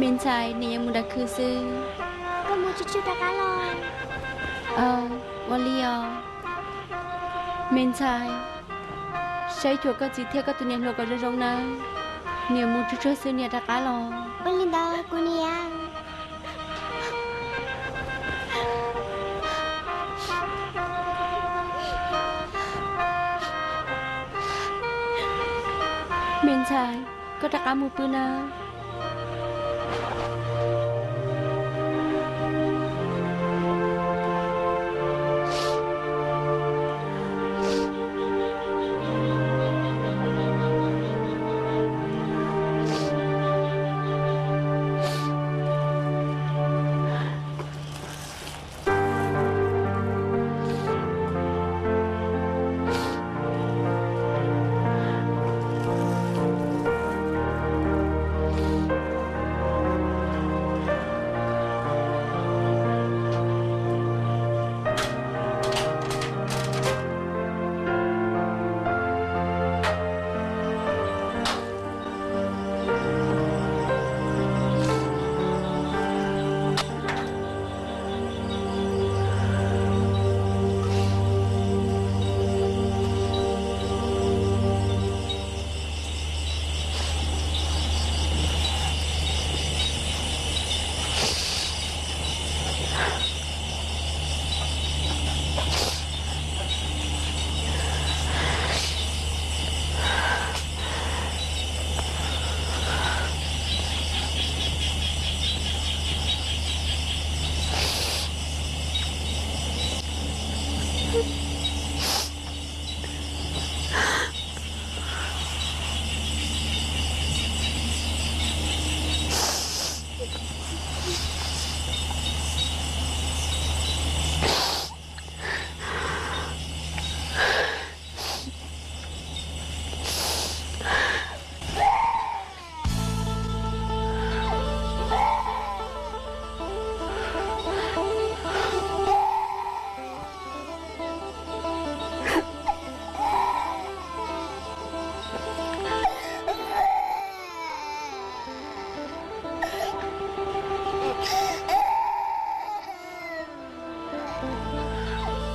Mình xài này yang muda khư sư. Kamu cucu dah kalon. Walio. Mình xài. Saya chuột có gì theo các tụi niệm lo có rong nè. Niệm một chút sư niệm đã cá lo. Belinda kuniang. Mình xài có đã cá một bữa nè.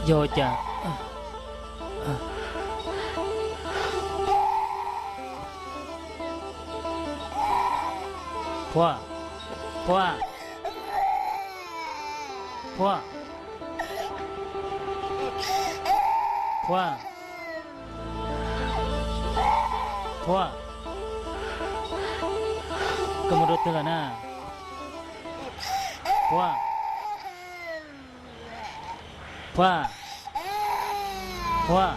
Vô chà. Khoa. Khoa. Khoa. Khoa. Khoa. Kamu dokter na. Khoa. Khoa. Khoa.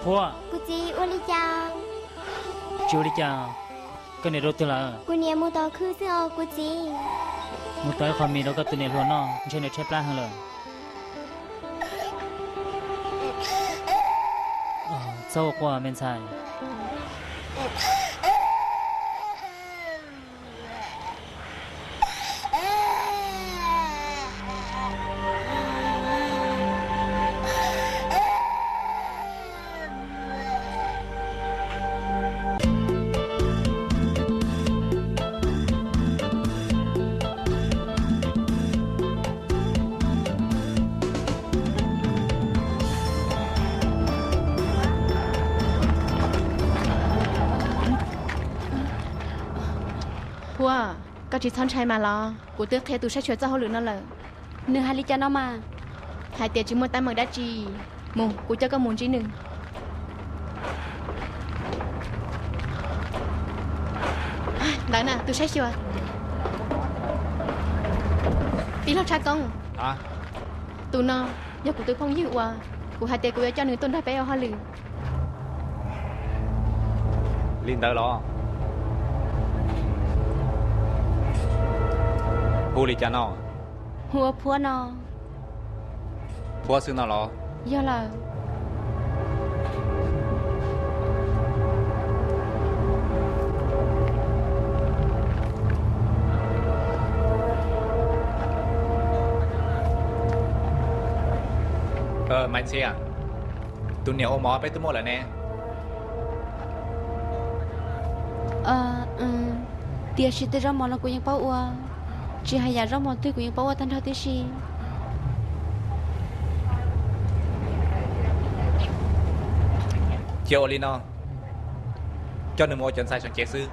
Khoa. Kuci uli chang. Chú đi chào. Cái này đâu từ là Kunia mu to khư sư o kuci. một tới khoa mi đâu có từ này luôn nó trên này chép la hơn rồi. Sau qua men sai. Hùa, có chị thân trai mà lo, cụ tước theo tụ sẽ chuyển cho họ lửa nó lờ. Nửa hai lý cho nó mà. Hai tiệt chỉ muốn tay mở đá chi, mù, cụ cho có muốn chi nừng. Đợi nè, tụ sẽ chưa? Tí lo trai công. Hả? Tụ nó, giờ cụ tước không dịu à, cụ hai tiệt cụ cho nửa tôn đá bé ở họ lửa. Liên tới lo. Hù lì cha nó. Hùa phua nó. Phua sư nó lo. Do là Mạnh xe à? Tụi nhiều ôm mó với tụi mô là nè. tia chỉ tới rong mò là cũngยังbao ua chỉ hay nhà rong mò tôi cũngยังbao ua tan thao tới gì chiều Linh nó cho nên mua chân sai sang chế sư